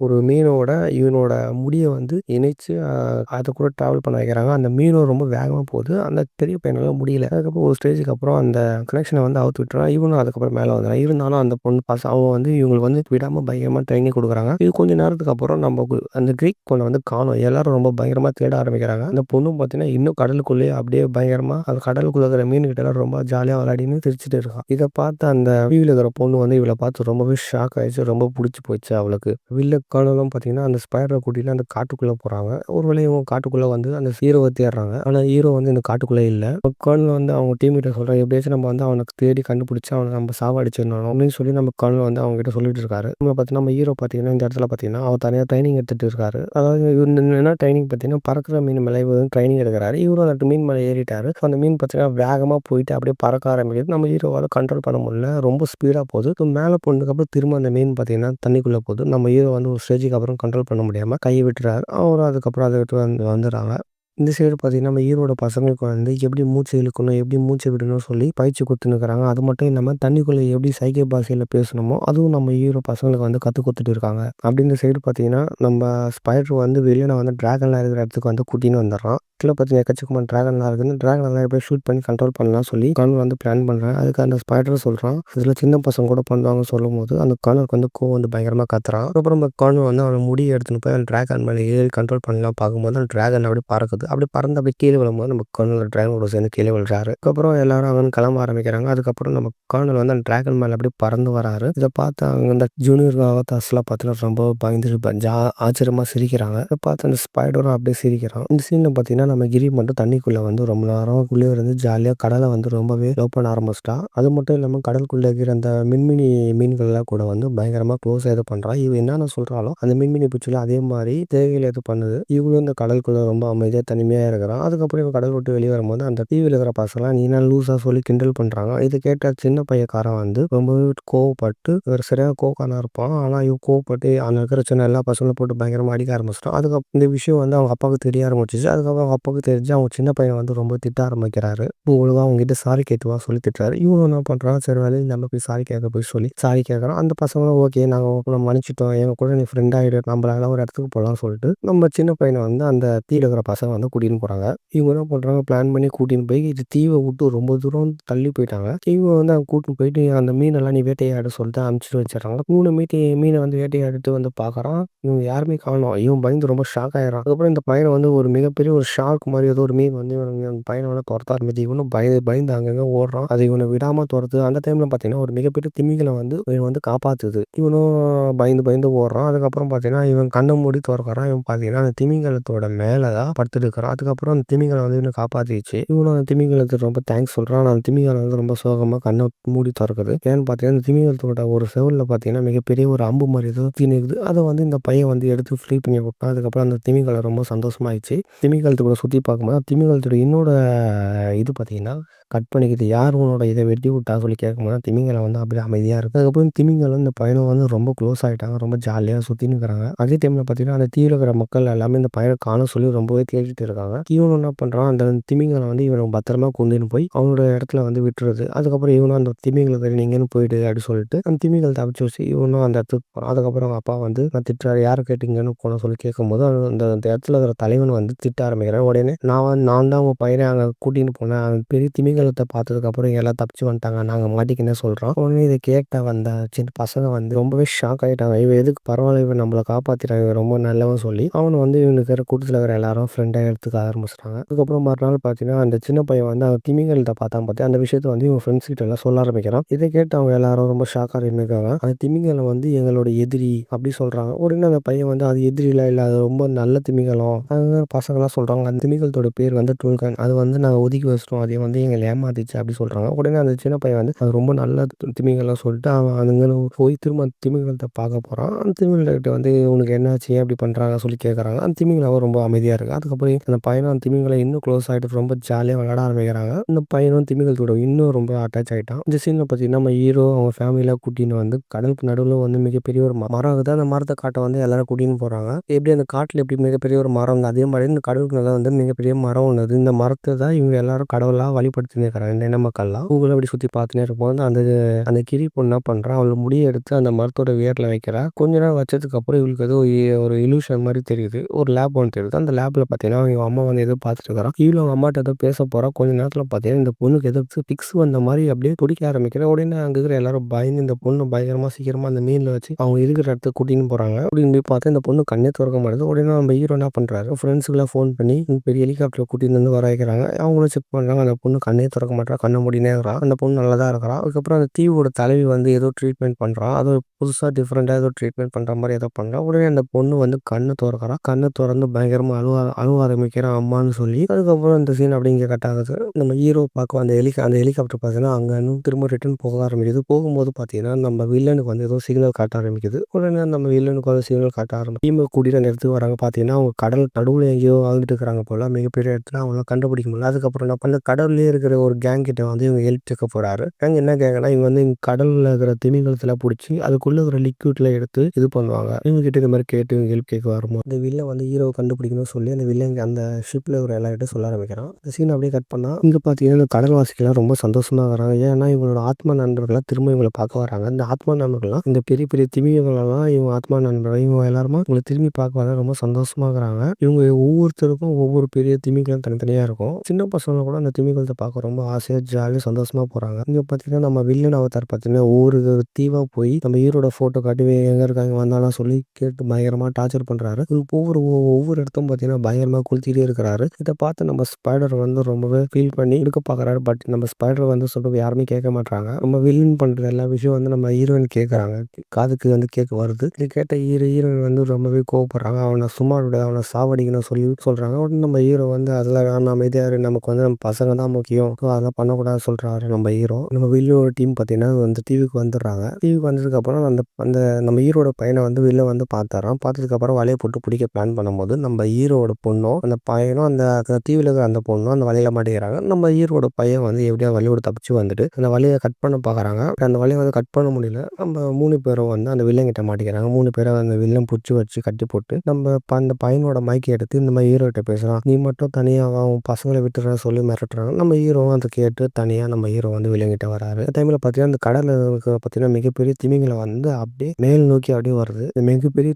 ஒரு மீனோட இவனோட முடிய வந்து இணைச்சு அத கூட டிராவல் பண்ண வைக்கிறாங்க. அந்த மீனும் ரொம்ப வேகமா போகுது. அந்த பெரிய பையனால முடியல. அதுக்கப்புறம் ஒரு ஸ்டேஜுக்கு அப்புறம் அந்த கனெக்ஷன வந்து அவுத்து விட்டுறான். இவனும் அதுக்கப்புறம் மேல வந்துடுறான். இருந்தாலும் அந்த பொண்ணு அவங்க வந்து இவங்களுக்கு வந்து விடாம பயங்கரமா ட்ரெயினிங் குடுக்குறாங்க. இது கொஞ்ச நேரத்துக்கு அப்புறம் அந்த கிரீக் பொண்ண வந்து காணோம். எல்லாரும் ரொம்ப பயங்கரமா தேட ஆரம்பிக்கிறாங்க. அந்த பொண்ணும் பார்த்தீங்கன்னா, இன்னும் கடலுக்குள்ளேயே அப்படியே பயங்கரமா அந்த கடலுக்குள்ள இருக்கிற மீனுகிட்டலாம் ரொம்ப ஜாலியா விளையாடின்னு சிரிச்சுட்டு இருக்கா. இத பார்த்த அந்த டிவில இருக்கிற பொண்ணு வந்து இவள பார்த்து ரொம்பவே ஷாக் ஆயிடுச்சு. ரொம்ப புடிச்சு போச்சு அவளுக்கு. வில்ல காணலும் பார்த்தீங்கன்னா, அந்த ஸ்பைடர கூட்டிட்டு அந்த காட்டுக்குள்ள போறாங்க. ஒரு வேளை இவங்க காட்டுக்குள்ள வந்து அந்த ஹீரோவ தேடுறாங்க. ஆனா ஹீரோ வந்து இந்த காட்டுக்குள்ள இல்ல. கர்னல் வந்து அவங்க டீம் கிட்ட சொல்றாங்க, எப்படியாச்சும் நம்ம வந்து அவன தேடி கண்டுபிடிச்சு அவன நம்ம சாவடிச்சிடணும் அப்படின்னு சொல்லி நம்ம கர்னல் வந்து அவங்க கிட்ட சொல்லிட்டு இருக்காரு. பார்த்தீங்கன்னா, நம்ம ஹீரோ பார்த்தீங்கன்னா, இந்த இடத்துல பார்த்தீங்கன்னா, அவர் தனியா ட்ரெய்னிங் எடுத்துட்டு இருக்காரு. அதாவது இவரு என்ன ட்ரெய்னிங் பார்த்தீங்கன்னா, பறக்கிற மீன் மேல இவரும் ட்ரெய்னிங் எடுக்குறாரு. இவரும் அந்த மீன் மேல ஏறிட்டாரு. ஸோ அந்த மீன் பார்த்தீங்கன்னா, வேகமா போயிட்டு அப்படியே பறக்க ஆரம்பிக்குது. நம்ம ஹீரோவால கண்ட்ரோல் பண்ண முடியல. ரொம்ப ஸ்பீடா போகுது. ஸோ மேல போனதுக்கப்புறம் திரும்ப அந்த மீன் பார்த்தீங்கன்னா, தண்ணிக்குள்ள போகுது. நம்ம ஹீரோ வந்து ஒரு ஸ்டேஜுக்கு அப்புறம் கண்ட்ரோல் பண்ண முடியாம கைய விட்டுறாரு. அவரும் அதுக்கப்புறம் அத விட்டு வந்துர்றாங்க. இந்த சைடு பார்த்தீங்கன்னா, நம்ம ஹீரோவோட பசங்களுக்கு வந்து எப்படி மூச்சு இழுக்கணும், எப்படி மூச்சு விடணும்னு சொல்லி பயிற்சி குடுத்துன்னுருக்காங்க. அது மட்டும் இல்லாம தண்ணிக்குள்ள எப்படி சைகை பாஷையில பேசணுமோ, அதுவும் நம்ம ஹீரோ பசங்களுக்கு வந்து கத்துக் குடுத்துட்டு இருக்காங்க. அப்படி இந்த சைடு பார்த்தீங்கன்னா, நம்ம ஸ்பைடர் வந்து வில்லன வந்து டிராகன்லாம் இருக்கிற இடத்துக்கு வந்து கூட்டின்னு வந்துர்றான். கீழ பார்த்தீங்கன்னா, எக்கச்சக்கமான டிராகன்லாம் இருக்குன்னு, டிராகன்லாம் எப்படியோ ஷூட் பண்ணி கண்ட்ரோல் பண்ணலாம்னு சொல்லி கர்னல் வந்து பிளான் பண்றான். அதுக்கு அந்த ஸ்பைடர் சொல்றான். இதில சின்ன பசங்க கூட பண்ணுவாங்கன்னு சொல்லும்போது, அந்த கர்னலுக்கு வந்து கோவம் வந்து பயங்கரமா கத்துறான். அதுக்கப்புறம் நம்ம கர்னல் வந்து அவன் முடிய எடுத்துன்னு போய் அந்த டிராகன் மேல ஏறி கண்ட்ரோல் பண்ணலாம் பார்க்கும்போது, அந்த டிராகன் அப்படியே பறக்குது. அப்படி பறந்து அப்படியே கீழ விழும்போது, நம்ம கர்னல் டிராகனோட சேர்ந்து கீழ விழுறாரு. அதுக்கப்புறம் எல்லாரும் அங்கருந்து கிளம்ப ஆரம்பிக்கிறாங்க. அதுக்கப்புறம் நம்ம கர்னல் வந்து அந்த டிராகன் மேல அப்படியே பறந்து வராரு. இத பார்த்து அங்க இந்த ஜூனியர் அவதார்ஸ்லாம் பார்த்தீங்கன்னா, ரொம்ப பயந்துட்டு ஆச்சரியமா சிரிக்கிறாங்க. இத பார்த்து அந்த ஸ்பைடரும் அப்படியே சிரிக்கிறான். இந்த சீன்ல பார்த்தீங்கன்னா, நம்ம கிரி மட்டும் தண்ணிக்குள்ள வந்து ரொம்ப நேரம் உள்ளே இருந்து ஜாலியா கடல வந்து ரொம்பவே லவ் பண்ண ஆரம்பிச்சுட்டான். அது மட்டும் இல்லாம கடலுக்குள்ள இருக்கிற அந்த மின்மினி மீன்கள்லாம் கூட வந்து பயங்கரமா க்ளோஸா இது பண்றான். இவ என்னென்ன சொல்றாளோ அந்த மின்மினி பூச்சிலாம் அதே மாரி தேவையில இது பண்ணுது. இவளும் இந்த கடலுக்குள்ள ரொம்ப அமைதியா தனிமையா இருக்கிறான். அதுக்கப்புறம் இவன் கடல் விட்டு வெளிய வரும்போது அந்த தீவுல இருக்கிற பசங்கலாம் நீ என்ன லூசா சொல்லி கிண்டல் பண்றாங்க. இத கேட்ட சின்ன பையன்காரன் வந்து ரொம்பவே கோவப்பட்டு இவர் சரியான கோவக்காரனா இருப்பான். ஆனா இவன் கோவப்பட்டு அங்க இருக்கிற சின்ன எல்லா பசங்களையும் போட்டு பயங்கரமா அடிக்க ஆரம்பிச்சுட்டான். இந்த விஷயம் வந்து அவங்க அப்பாவுக்கு தெரிய ஆரம்பிச்சுச்சு. அதுக்கப்புறம் அவங்க அப்பாவுக்கு தெரிஞ்சு அவங்க சின்ன பையன் வந்து ரொம்ப திட்ட ஆரம்பிக்கிறாரு. ஒழுங்கா அவங்ககிட்ட சாரி கேட்டு வா சொல்லி திட்டுறாரு. இவனும் என்ன பண்றான், சரி வழி இல்லாம போய் சாரி கேட்க போய் சொல்லி சாரி கேட்கறான். அந்த பசங்களும் ஓகே நாங்க உன்ன மன்னிச்சுட்டோம். எங்க கூட நீ ஃப்ரெண்ட் ஆயிடு. நம்மளால ஒரு இடத்துக்கு போலாம்னு சொல்லிட்டு நம்ம சின்ன பையன வந்து அந்த தீல இருக்கிற பசங்க வந்து கூட்டின்னு போறாங்க. இவங்க என்ன பண்றாங்க, பிளான் பண்ணி கூட்டின்னு போய் இது தீவ விட்டு ரொம்ப தூரம் தள்ளி போயிட்டாங்க. இவங்க வந்து அங்க கூட்டின்னு போயிட்டு அந்த மீனெல்லாம் நீ வேட்டையாட சொல்லிட்டு அனுப்பிச்சு வச்சிடறாங்க. மீன வந்து வேட்டையாடிட்டு வந்து பார்க்குறான். இவங்க யாருமே காணோம். இவன் பயந்து ரொம்ப ஷாக் ஆயிடுறான். அதுக்கப்புறம் இந்த பையன வந்து ஒரு மிகப்பெரிய ஒரு ஷார்க் மாரி ஏதோ ஒரு மீன் வந்து அந்த பையன வந்து தொரத்த ஆரம்பிக்குது. இவனும் பயந்து அங்கங்க ஓடுறான். அது இவன விடாம தொரத்துது. அந்த டைம்ல பார்த்தீங்கன்னா, ஒரு மிகப்பெரிய திமிங்கலம் வந்து இவன வந்து காப்பாத்துது. இவனும் பயந்து ஓடுறான். அதுக்கப்புறம் பார்த்தீங்கன்னா, இவன் கண்ண மூடி தொறக்குறான். இவன் பார்த்தீங்கன்னா, அந்த திமிங்கலத்தோட மேல தான் படுத்துட்டு இருக்கிறான். அதுக்கப்புறம் அந்த திமிங்கலம் வந்து இவன காப்பாத்திருச்சு. இவனும் அந்த திமிங்கலத்துக்கு ரொம்ப தேங்க்ஸ் சொல்றான். ஆனா அந்த திமிங்கலம் வந்து ரொம்ப சோகமா கண்ண மூடி தொறக்குது. ஏன்னு பார்த்தீங்கன்னா, அந்த திமிங்கலத்தோட ஒரு செவுல்ல பார்த்தீங்கன்னா, மிகப்பெரிய ஒரு அம்பு மாரி ஏதோ இருக்குது. அத வந்து இந்த பையன் வந்து எடுத்து ஃப்ரீ பண்ணி விட்டான். அதுக்கப்புறம் அந்த திமிங்கலம் ரொம்ப சந்தோஷமாயிடுச்சு. திமிங்கலத்துக்கூட சுத்தி பார்க்கும்போது, திமிங்கலத்தோட இன்னொரு இது பார்த்தீங்கன்னா, கட் பண்ணிக்கிது. யார் உன்னோட இத வெட்டி விட்டா சொல்லி கேட்கும்போது, திமிங்கலம் வந்து அப்படியே அமைதியா இருக்கு. அதுக்கப்புறம் திமிங்கலம் இந்த பையனும் வந்து ரொம்ப க்ளோஸ் ஆயிட்டாங்க. ரொம்ப ஜாலியா சுத்தின்னு இருக்கிறாங்க. அதே டைம்ல பார்த்தீங்கன்னா, அந்த தீவுல இருக்கிற மக்கள் எல்லாமே இந்த பையன காணோம் சொல்லி ரொம்பவே தேடிட்டு இருக்காங்க. இவனும் என்ன பண்றான், அந்த திமிங்கலம் வந்து இவன பத்திரமா கொண்டுன்னு போய் அவனோட இடத்துல வந்து விட்டுருது. அதுக்கப்புறம் இவனும் அந்த திமிங்கலத்த நீ எங்கேன்னு போயிடு அப்படின்னு சொல்லிட்டு அந்த திமிங்கலத்த அனுப்பிச்சு வச்சு இவனும் அந்த இடத்துக்கு போறான். அதுக்கப்புறம் அவங்க அப்பா வந்து திட்டுறாரு. யார கேட்டு இங்கேன்னு போனோம்னு சொல்லி கேட்கும்போது, அந்த அந்த இடத்துல இருக்கிற தலைவன் வந்து திட்ட ஆரம்பிக்கிறான். உடனே நான் தான் உன் பையன அங்க கூட்டின்னு போனேன். அந்த பெரிய திமிங்கலத்த பார்த்ததுக்கப்புறம் எல்லாம் தப்பிச்சு வந்துட்டாங்க. நாங்க மாட்டிக்கினேன் சொல்றான். உடனே இத கேட்ட வந்த சின்ன பசங்க வந்து ரொம்பவே ஷாக் ஆயிட்டாங்க. இவன் எதுக்கு பரவாயில்ல இவன் நம்மள காப்பாத்திட்டான். இவன் ரொம்ப நல்லவன் சொல்லி அவன வந்து இவனுக்கு இருக்கிற கூட்டத்துல இருக்கிற எல்லாரும் ஃப்ரெண்டா எடுத்துக்க ஆரம்பிச்சுட்டாங்க. அதுக்கப்புறம் மறுநாள் பார்த்தீங்கன்னா, அந்த சின்ன பையன் வந்து அந்த திமிங்கலத்த பார்த்தான் பார்த்தியா, அந்த விஷயத்த வந்து இவன் ஃப்ரெண்ட்ஸ் கிட்ட எல்லாம் சொல்ல ஆரம்பிக்கிறான். இத கேட்டு அவங்க எல்லாரும் ரொம்ப ஷாக்கா நின்னுருக்காங்க. அந்த திமிங்கலம் வந்து எங்களோட எதிரி அப்படி சொல்றாங்க. உடனே அந்த பையன் வந்து அது எதிரிலாம் இல்ல. அது ரொம்ப நல்ல திமிங்கலம். பசங்கலாம் சொல்றாங்க. அந்த திமிங்கலத்தோட பேர் வந்து டுல்கன். அது வந்து நாங்க ஒதுக்கி வச்சுட்டோம். அது வந்து எங்கள ஏமாத்திச்சு அப்படி சொல்றாங்க. உடனே அந்த சின்ன பையன் வந்து அது ரொம்ப நல்ல திமிங்கலம் சொல்லிட்டு அவன் அங்கன போய் திரும்ப அந்த திமிங்கலத்த பார்க்க போறான். அந்த திமிங்கலத்த வந்து "உனக்கு என்னாச்சு? ஏன் இப்படி பண்றாங்க?" சொல்லி கேட்கறாங்க. அந்த திமிங்கலம் ரொம்ப அமைதியா இருக்கு. அதுக்கப்புறம் அந்த பையனும் அந்த திமிங்கலம் இன்னும் க்ளோஸ் ஆயிட்டு ரொம்ப ஜாலியா விளையாட ஆரம்பிக்கிறாங்க. அந்த பையனும் திமிங்கலத்தோட இன்னும் ரொம்ப அட்டாச் ஆயிட்டான். இந்த சீன்ல பார்த்தீங்கன்னா, நம்ம ஹீரோ அவங்க ஃபேமிலிலாம் கூட்டின்னு வந்து கடலுக்கு நடுவுல வந்து மிகப்பெரிய ஒரு மரம் இருக்குது. அந்த மரத்த காட்ட வந்து எல்லாரும் கூட்டின்னு போறாங்க. எப்படி அந்த காட்டுல எப்படி மிகப்பெரிய ஒரு மரம் இருந்தது, அதே மாரி இந்த கடலுக்கு நடுவுல வந்து மிகப்பெரிய மரம் ஒண்ணு இருக்குது. இந்த மரத்த தான் இவங்க எல்லாரும் கடவுளா வழிபடுத்தின்னு இருக்கிறாங்க. இந்த இன மக்கள்லாம். இவங்களும் அப்படி சுத்தி பார்த்துன்னே இருக்கும்போது அந்த அந்த கிளி பொண்ணு என்ன பண்றா, அவளோட முடிய எடுத்து அந்த மரத்தோட வேர்ல வைக்கிறா. கொஞ்ச நேரம் வச்சதுக்கு அப்புறம் இவளுக்கு ஏதோ ஒரு இல்யூஷன் மாரி தெரியுது. ஒரு லேப் ஒண்ணு தெரியுது. அந்த லேப்ல பார்த்தீங்கன்னா, இவங்க அம்மா வந்து ஏதோ பார்த்துட்டு இருக்கிறா. இவளும் அவங்க அம்மாட்ட ஏதோ பேச போறா. கொஞ்ச நேரத்துல பார்த்தீங்கன்னா, இந்த பொண்ணுக்கு ஏதோ பிக்ஸ் வந்த மாரி அப்படியே துடிக்க ஆரம்பிக்கிறா. உடனே அங்க இருக்கிற எல்லாரும் பயந்து இந்த பொண்ணு பயங்கரமா சீக்கிரமா அந்த மீன்ல வச்சு அவங்க இருக்கிற இடத்துக்கு கூட்டின்னு போறாங்க. கூட்டின்னு போய் பார்த்தா இந்த பொண்ணு கண்ணே தொறக்க மாட்டுது. உடனே நம்ம ஹீரோ என்ன பண்றாரு, ஃப்ரெண்ட்ஸுக்குலாம் ஃபோன் பண்ணி பெரிய ஹெலிகாப்டர்ல கூட்டின்னு வந்து வர வைக்கிறாங்க. அவங்களும் செக் பண்றாங்க. அந்த பொண்ணு கண்ணே திறக்க மாட்றா. கண்ண மூடினே இருக்கிறா. அந்த பொண்ணு நல்லா தான் இருக்கிறா. அதுக்கப்புறம் அந்த தீவோட தலைவி வந்து ஏதோ ட்ரீட்மெண்ட் பண்றா. அது புதுசா டிஃபரெண்ட்டா ஏதோ ட்ரீட்மெண்ட் பண்ற மாரி ஏதோ பண்றா. உடனே அந்த பொண்ணு வந்து கண்ண தொறக்கிறா. கண்ண தொறந்து பயங்கரமா அழுவ ஆரம்பிக்கிறா அம்மான்னு சொல்லி. அதுக்கப்புறம் இந்த சீன் அப்படியே இங்க கட் ஆகுது. நம்ம ஹீரோ பார்க்க அந்த ஹெலிகாப்டர் பார்த்தீங்கன்னா, அங்க இன்னும் திரும்ப ரிட்டர்ன் போக ஆரம்பிக்குது. போகும்போது பார்த்தீங்கன்னா, நம்ம வில்லனுக்கு வந்து ஏதோ சிக்னல் காட்ட ஆரம்பிக்குது. உடனே நம்ம வில்லனுக்கு வந்து சிக்னல் காட்ட டீம கூட்டிட்டு அந்த இடத்துக்கு வராங்க. பார்த்தீங்கன்னா, அவங்க கடல் நடுவுல எங்கேயோ வாழ்ந்துட்டு இருக்கிறாங்க போல. மிகப்பெரிய இடத்துல அவங்களால கண்டுபிடிக்க முடியல. அதுக்கப்புறம் என்ன பண்ண கடல்லயே இருக்கிற ஒரு கேங் கிட்ட வந்து இவங்க ஹெல்ப் கேட்க போறாரு. கேங் என்ன கேங்கன்னா, இவங்க வந்து கடல்ல இருக்கிற திமிங்கலத்தலாம் புடிச்சு, அதுக்குள்ள இருக்கிற லிக்விட்ல எடுத்து இது பண்ணுவாங்க. இவங்க கிட்ட இது மாரி கேட்டு ஹெல்ப் கேட்க வரும்போது, இந்த வில்லன் வந்து ஹீரோவ கண்டுபிடிக்கணும்னு சொல்லி அந்த வில்லன் அந்த ஷிப்ல இருக்கிற எல்லார்கிட்டயும் சொல்ல ஆரம்பிக்கிறான். இந்த சீன் அப்படியே கட் பண்ணா, இங்க பார்த்தீங்கன்னா, இந்த கடல்வாசிகள்லாம் ரொம்ப சந்தோஷமா இருக்கிறாங்க. ஏன்னா, இவங்களோட ஆத்மா நண்பர்கள்லாம் திரும்ப இவங்கள பார்க்க வராங்க. இந்த ஆத்மா நண்பர்கள்லாம் இந்த பெரிய பெரிய திமிங்கலங்கள்லாம் இவங்க ஆத்மா நண்பர்கள் இவங்க எல்லாருமே இவங்கள திரும்பி பார்க்க வர ரொம்ப சந்தோஷமா இருக்கிறாங்க. இவங்க ஒவ்வொருத்தருக்கும் ஒவ்வொரு பெரிய திமிங்கலம் தனித்தனியா இருக்கும். சின்ன பசங்க கூட அந்த திமிங்கலத்த பார்க்க ரொம்ப ஆசையா, ஜாலியா, சந்தோஷமா போறாங்க. இங்க பார்த்தீங்கன்னா, நம்ம வில்லன் அவதார் பார்த்தீங்கன்னா, ஒவ்வொரு தீவா போய் நம்ம ஹீரோட ஃபோட்டோ காட்டி எங்க இருக்காங்க வந்தானா சொல்லி கேட்டு பயங்கரமா டார்ச்சர் பண்றாரு. ஒவ்வொரு இடத்தும் பார்த்தீங்கன்னா, பயங்கரமா கொளுத்திட்டே இருக்கிறாரு. இத பார்த்து நம்ம ஸ்பைடர் வந்து ரொம்பவே ஃபீல் பண்ணி எடுக்க பார்க்குறாரு. பட் நம்ம ஸ்பைடர் வந்து சொல்றது யாருமே கேட்க மாட்றாங்க. நம்ம வில்லன் பண்ற எல்லா விஷயம் வந்து நம்ம ஹீரோயின் கேட்கறாங்க. காதுக்கு வந்து வருது. இத கேட்ட ஹீரோயின் வந்து ரொம்பவே கோவப்படுறாங்க. அவன சும்மா விடு, அவன சாவடிக்கணும்னு சொல்லி சொல்றாங்க. உடனே நம்ம ஹீரோ வந்து அதெல்லாம் வேணாம் அமைதியா இரு. நமக்கு வந்து நம்ம பசங்க தான் முக்கியம். ஸோ அதெல்லாம் பண்ணக்கூடாதுன்னு சொல்றாரு நம்ம ஹீரோ. நம்ம வில்லனோட டீம் பார்த்தீங்கன்னா, வந்து தீவுக்கு வந்துடுறாங்க. தீவுக்கு வந்ததுக்கப்புறம் அந்த அந்த நம்ம ஹீரோட பையன வந்து வில்லன் வந்து பார்த்துர்றான். பார்த்ததுக்கப்புறம் வலைய போட்டு பிடிக்க பிளான் பண்ணும்போது, நம்ம ஹீரோவோட பொண்ணும், அந்த பையனும் அந்த தீவுல இருக்கிற அந்த பொண்ணும் அந்த வலையில மாட்டிக்கிறாங்க. நம்ம ஹீரோட பையன் வந்து எப்படியாவது வலையோட தப்பிச்சு வந்துட்டு, அந்த வலைய கட் பண்ண பார்க்குறாங்க. அந்த வலைய வந்து கட் பண்ண முடியல. நம்ம 3 பேரும் வந்து அந்த வில்லன் கிட்ட மாட்டிக்கிறாங்க. 3 பேர அந்த வில்லன் புடிச்சு வச்சு கட்டி போட்டு, நம்ம அந்த பையனோட மைக்க எடுத்து இந்த மாரி ஹீரோ கிட்ட பேசுறான். "நீ மட்டும் தனியா வா, உன் பசங்கள விட்டுடுறேன்னு" சொல்லி மிரட்டுறாங்க. நம்ம ஹீரோவும் அத கேட்டு தனியா நம்ம ஹீரோ வந்து வில்லன் கிட்ட வராரு. அந்த டைம்ல பார்த்தீங்கன்னா, அந்த கடல்ல பார்த்தீங்கன்னா, மிகப்பெரிய திமிங்கலம் வந்து அப்படியே மேல் நோக்கி அப்படியே வருது. இந்த மிகப்பெரிய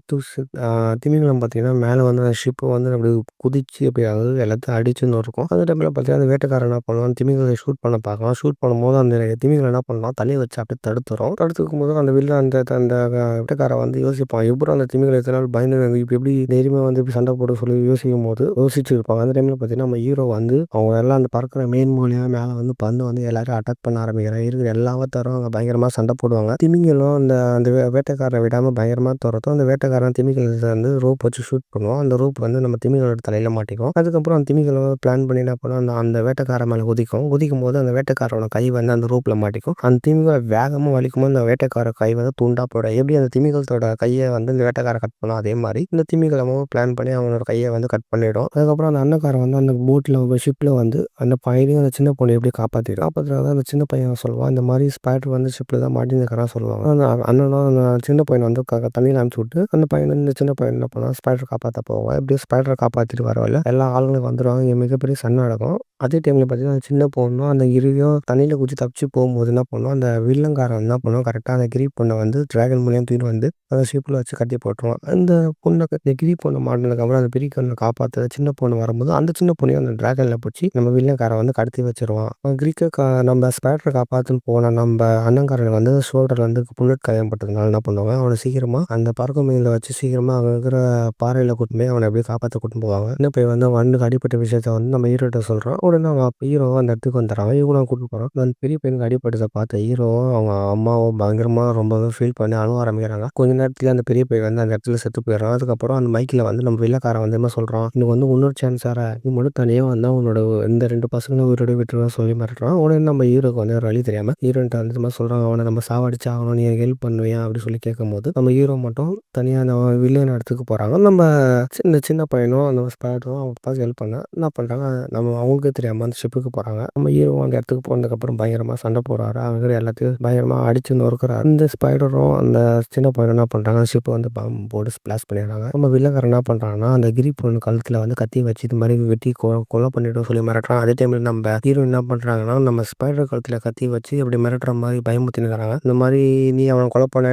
திமிங்கலம் பார்த்தீங்கன்னா, மேல வந்து அந்த ஷிப் வந்து அப்படி குதிச்சு அப்படியே அதாவது எல்லாத்தையும் அடிச்சு நொறுக்கும். அந்த டைம்ல பார்த்தீங்கன்னா, அந்த வேட்டைக்காரன் என்ன பண்ணுவான், திமிங்கலத்த ஷூட் பண்ண பார்க்கலாம். ஷூட் பண்ணும்போது அந்த திமிங்கலம் என்ன பண்ணலாம், தலைய வச்சு அப்படியே தடுத்துரும். தடுத்துக்கும்போது அந்த வில்லன் அந்த அந்த வேட்டைக்காரன் வந்து யோசிப்பான். எப்புட்றா அந்த திமிங்கலம் இத்தன நாள் பயந்து இப்ப எப்படி தைரியமா வந்து இப்படி சண்டை போட சொல்லி யோசிக்கும்போது யோசிச்சு இருப்பாங்க. அந்த டைம்ல பார்த்தீங்கன்னா, நம்ம ஹீரோ வந்து அவங்க எல்லாம் அந்த பறக்கிற மீன் மூலியமா மேல வந்து பறந்து வந்து எல்லாரையும் அட்டாக் பண்ண ஆரம்பிக்கிறான். இருக்கிற எல்லா அவதாரும் அங்க பயங்கரமா சண்டை போடுவாங்க. திமிங்கலம் அந்த அந்த வேட்டைக்காரனை விடாம பயங்கரமா துரத்தும். அந்த வேட்டைக்காரன் திமிங்கலத்த வந்து ரோப் வச்சு ஷூட் பண்ணுவான். அந்த ரோப் வந்து நம்ம திமிங்கலோட தலையில மாட்டிக்கும். அதுக்கப்புறம் அந்த திமிங்கலம் பிளான் பண்ணி என்ன பண்ணும், அந்த அந்த வேட்டைக்காரன் மேல குதிக்கும். குதிக்கும்போது அந்த வேட்டைக்காரனோட கை வந்து அந்த ரோப்ல மாட்டிக்கும். அந்த திமிங்கலம் வேகமா வலிக்கும்போது அந்த வேட்டைக்கார கை வந்து துண்டா போயிடும். எப்படி அந்த திமிங்கலத்தோட கைய வந்து இந்த வேட்டைக்காரன் கட் பண்ணான், அதே மாரி இந்த திமிங்கலமும் பிளான் பண்ணி அவனோட கைய வந்து கட் பண்ணிடும். அதுக்கப்புறம் அந்த அண்ணக்காரன் வந்து அந்த ஷிப்ல வந்து அந்த பையனையும் அந்த சின்ன பொண்ணையும் எப்படியோ காப்பாத்திடும். காப்பாத்துறத அந்த சின்ன பையன் சொல்லுவான், இந்த மாரி ஸ்பைடர் வந்து ஷிப்ல தான் மாட்டின்னு இருக்கிறான்னு சொல்லுவாங்க. அந்த அண்ணனும் அந்த சின்ன பையனை வந்து தண்ணியில அனுப்பிச்சு விட்டு அந்த பையன் இந்த சின்ன பையன் என்ன பண்ணுவான், ஸ்பைடர் காப்பாத்த போவான். எப்படியோ ஸ்பைடரை காப்பாத்திட்டு வரவழில எல்லா ஆளுங்களும் வந்துருவாங்க. இங்க மிகப்பெரிய சண்டை நடக்கும். அதே டைம்ல பார்த்தீங்கன்னா, அந்த சின்ன பொண்ணும் அந்த கிரியும் தண்ணியில குதிச்சு தப்பிச்சு போகும்போது என்ன பண்ணும், அந்த வில்லன்காரன் என்ன பண்ணுவான், கரெக்ட்டா அந்த கிரி பொண்ண வந்து டிராகன் மூலியம் தூக்கிட்டு வந்து அந்த ஷிப்ல வச்சு கட்டி போட்டுருவான். அந்த பொண்ண இந்த கிரி பொண்ணு மாட்டுனதுக்கப்புறம் அந்த பெரிய பொண்ண காப்பாத்த சின்ன பொண்ணு வரும்போது, அந்த சின்ன பொண்ணையும் அந்த டிராகன்ல புடிச்சு நம்ம வில்லன்காரன் வந்து கடத்தி வச்சுருவான். நம்ம ஸ்பைடர காப்பாத்துன்னு போன நம்ம அண்ணன்காரனுக்கு வந்து ஷோல்டர்ல வந்து புல்லட் காயம் பட்டதுனால என்ன பண்ணுவாங்க, அவன சீக்கிரமா அந்த பறக்கும் மீன்ல வச்சு சீக்கிரமா அங்க இருக்கிற பாறையில கூட்டின்னு போய் அவன எப்படியோ காப்பாத்த கூட்டின்னு போவாங்க. சின்ன பையன் வந்து அவன் அண்ணனுக்கு அடிபட்ட விஷயத்த வந்து நம்ம ஹீரோட்ட சொல்றான். உடனே அவன் ஹீரோ அந்த இடத்துக்கு வந்துடுறான். இவங்களும் கூட்டிட்டு போறான். அந்த பெரிய பையனுக்கு அடிபட்டத பார்த்த ஹீரோவும் அவங்க அம்மாவும் பயங்கரமா ரொம்பவே ஃபீல் பண்ணி அழுவ ஆரம்பிக்கிறாங்க. கொஞ்ச நேரத்துல அந்த பெரிய பையன் வந்து அந்த இடத்துல செத்து போயிடுறான். அதுக்கப்புறம் அந்த மைக்ல வந்து நம்ம வில்லக்காரன் வந்து என்ன சொல்றான், "உனக்கு வந்து இன்னொரு சான்ஸ் தரேன். நீ மட்டும் தனியா வந்தா உன்னோட இந்த 2 பசங்களும் உயிரோட விட்டுருவேன் சொல்லி மிரட்டுறான். உடனே நம்ம ஹீரோக்கு வந்து வேற வழி தெரியாம ஹீரோயின்ட்ட வந்து இந்த மாரி சொல்றாங்க. "அவன நம்ம சாவடிச்சே ஆகணும். நீ எனக்கு ஹெல்ப் பண்ணுவியா?" அப்படி சொல்லி கேட்கும்போது, நம்ம ஹீரோ மட்டும் தனியா அந்த வில்லன் இடத்துக்கு போறாங்க. நம்ம சின்ன சின்ன பையனும் அந்த ஸ்பைடரும் அவங்க அப்பாவுக்கு ஹெல்ப் பண்ண என்ன பண்றாங்க, நம்ம அவங்களுக்கே தெரியாம அந்த ஷிப்புக்கு போறாங்க. நம்ம ஹீரோ அந்த இடத்துக்கு போனதுக்கப்புறம் பயங்கரமா சண்டை போடுறாரு. அவங்க எல்லாத்தையும் பயங்கரமா அடிச்சு நொறுக்குறாரு. இந்த ஸ்பைடரும் அந்த சின்ன பையனும் என்ன பண்றாங்க, ஷிப்ப வந்து பாம் போட்டு ஸ்பிளாஷ் பண்ணிடுறாங்க. நம்ம வில்லன்காரன் என்ன பண்றாங்கன்னா, அந்த கிரி பொண்ணு கழுத்துல வந்து கத்தி வச்சு இது மாரி வெட்டி கொலை பண்ணிட்டோம்னு சொல்லி மிரட்டுறான். அதே டைம்ல நம்ம ஹீரோயின் என்ன பண்றாங்கன்னா, நம்ம ஸ்பைடர் கழுத்துல கத்தி வச்சு அப்படி மிரட்டுற மாரி பயமுறுத்தினுருக்காங்க. இந்த மாரி "நீ அவன கொலை பண்ண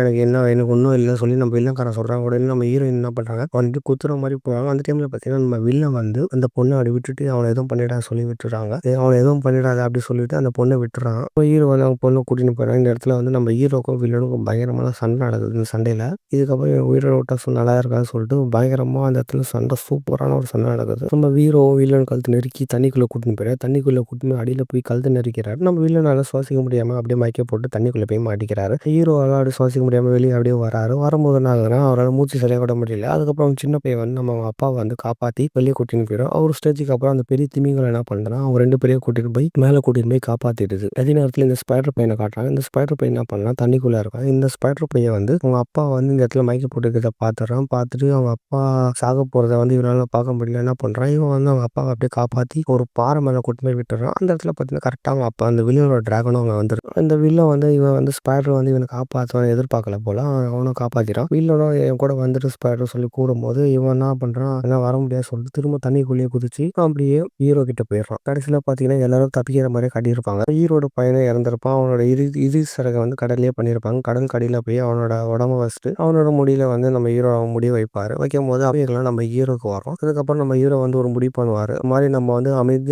எனக்கு ஒண்ணும் இல்ல" சொல்லி நம்ம வில்லன்காரன் சொல்றாங்க. உடனே நம்ம ஹீரோயின் என்ன பண்றாங்க, வந்துட்டு குத்துற மாரி போறாங்க. அந்த டைம்ல பார்த்தீங்கன்னா, நம்ம வில்லன் வந்து அந்த பொண்ண அப்படி விட்டுட்டு அவன எதுவும் பண்ணிடாத சொல்லி விட்டுறாங்க. அவன எதுவும் பண்ணிடாத அப்படி சொல்லிட்டு அந்த பொண்ண விட்டுறான். ஹீரோ வந்து அவங்க பொண்ண கூட்டிட்டு போயிடுறான். இந்த இடத்துல வந்து நம்ம ஹீரோக்கும் வில்லனுக்கும் பயங்கரமான சண்டை நடக்குது. இந்த சண்டையில இதுக்கப்புறம் இவன் உயிரோட விட்டா நல்லா இருக்காதுன்னு சொல்லிட்டு பயங்கரமா அந்த இடத்துல சண்டை சூப்பரான ஒரு சண்டை நடக்குது. நம்ம ஹீரோ வில்லன் கழுத்து நெருக்கி தண்ணிக்குள்ள கூட்டின்னு போயிறாரு. தண்ணிக்குள்ள கூட்டின்னு அடியில போய் கழுத்து நெரிக்கிறாரு. நம்ம வில்லனால சுவாசிக்க முடியாம அப்படியே மயக்க போட்டு தண்ணிக்குள்ள போய் மாட்டிக்கிறாரு. ஹீரோவால அப்படியே சுவாசிக்க முடியாம வெளியே அப்படியே வராரு. வரும்போது என்ன ஆகுதுன்னா, அவரால மூச்சு சரியா விட முடியல. அதுக்கப்புறம் சின்ன பையன் வந்து நம்ம அப்பாவை வந்து காப்பாத்தி வெளியே கூட்டின்னு போயிடும். ஒரு ஸ்டேஜுக்கு அப்புறம் அந்த பெரிய திமிங்கலம் என்ன பண்ணுதுன்னா, அவங்க 2 பேரையும் கூட்டிட்டு போய் மேல கூட்டிட்டு போய் காப்பாத்திடுது. அதே நேரத்துல இந்த ஸ்பைடர் பையனை காட்டுறாங்க. இந்த ஸ்பைடர் பையன் என்ன பண்ணலாம், தண்ணிக்குள்ள இருக்கான். இந்த ஸ்பைடர் பையன் வந்து அவங்க அப்பா வந்து இந்த இடத்துல மயக்க போட்டு இருக்கிறத பார்த்துடுறான். பார்த்துட்டு அவங்க அப்பா சாக போறத வந்து இவனால பார்க்க முடியல. என்ன பண்றான், இவன் வந்து அவங்க அப்பாவை அப்படியே காப்பாத்தி ஒரு பாறை மேல கூட்டிட்டு போய் விட்டுறான். அந்த இடத்துல பார்த்தீங்கன்னா கரெக்டா அவங்க அப்பா அந்த வில்லனோட டிராகனும் அங்க வந்துருக்கும். இந்த வில்லன் வந்து இவன் வந்து ஸ்பைடர் வந்து இவனை காப்பாற்றுவான்னு எதிர்பார்க்கல போல. அவனும் காப்பாத்திட்டான். வில்லனும் என் கூட வந்துட்டு ஸ்பைடர் சொல்லி கூடும்போது இவன் என்ன பண்றான், என்னால வர முடியாது சொல்லிட்டு திரும்ப தண்ணிக்குள்ளேயே குதிச்சு அப்படியே ஹீரோ கிட்ட போயிடுறான். கடைசியில பார்த்தீங்கன்னா எல்லாரும் தப்பிக்கிற மாதிரியே காட்டியிருப்பாங்க. ஹீரோட பையனே இறந்திருப்பான். அவனோட இறுதி சடங்கை வந்து கடல்லேயே பண்ணியிருப்பாங்க. கடல் கடியில போய் அவனோட உடம்ப வச்சுட்டு அவனோட முடியில வந்து நம்ம ஹீரோ முடி வைப்பாரு. வைக்கும்போது அப்படியெல்லாம் நம்ம ஹீரோக்கு வரும். அதுக்கப்புறம் நம்ம ஹீரோ வந்து ஒரு முடிவு பண்ணுவாரு. இந்த மாதிரி நம்ம வந்து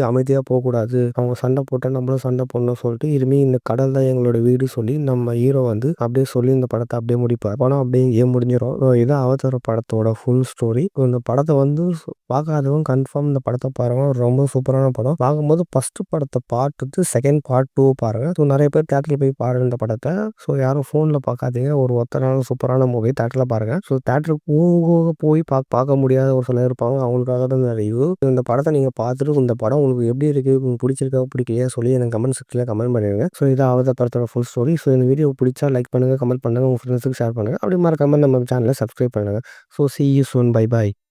அமைதியா போகக்கூடாது. அவங்க சண்டை போட்டா நம்மளும் சண்டை போடணும்னு சொல்லிட்டு இனிமே இந்த கடல் தான் எங்களோட வீடு சொல்லி நம்ம ஹீரோ வந்து அப்படியே சொல்லி இந்த படத்தை அப்படியே முடிப்பார். படம் அப்படியே ஏன் முடிஞ்சிடும். இதான் அவதார் படத்தோட ஃபுல் ஸ்டோரி. இந்த படத்தை வந்து பார்க்காதவங்க கன்ஃபார்ம் இந்த படத்தை பாருங்க. ரொம்ப சூப்பரான படம். பார்க்கும்போது ஃபர்ஸ்ட் படத்தை பார்த்துட்டு செகண்ட் பார்ட் 2 பாருங்க. ஸோ நிறைய பேர் தேட்டரில் போய் பாருங்க இந்த படத்தை. ஸோ யாரும் ஃபோனில் பார்க்காதீங்க. ஒரு ஒத்தனான சூப்பரான மூவி தேட்டரில் பாருங்க. ஸோ தேட்டருக்கு போய் பார்க்க முடியாத ஒரு சிலர் இருப்பாங்க. அவங்களுக்காக தான் இந்த ரிவ்யூ. இந்த படத்தை நீங்கள் பார்த்துட்டு இந்த படம் உங்களுக்கு எப்படி இருக்குது, உங்களுக்கு பிடிச்சிருக்கா பிடிக்கலையா சொல்லி எனக்கு கமெண்ட் செக்ஷனில் கமெண்ட் பண்ணிடுங்க. ஸோ இதான் அவதார் படத்தோட ஃபுல் ஸ்டோரி. ஸோ இந்த வீடியோ பிடிச்சா லைக் பண்ணுங்கள், கமெண்ட் பண்ணுங்கள், உங்கள் ஃப்ரெண்ட்ஸுக்கு ஷேர் பண்ணுங்கள். அப்படி மறக்காம நம்ம சேனலை சப்ஸ்கிரைப் பண்ணுங்கள். So see you soon. Bye bye.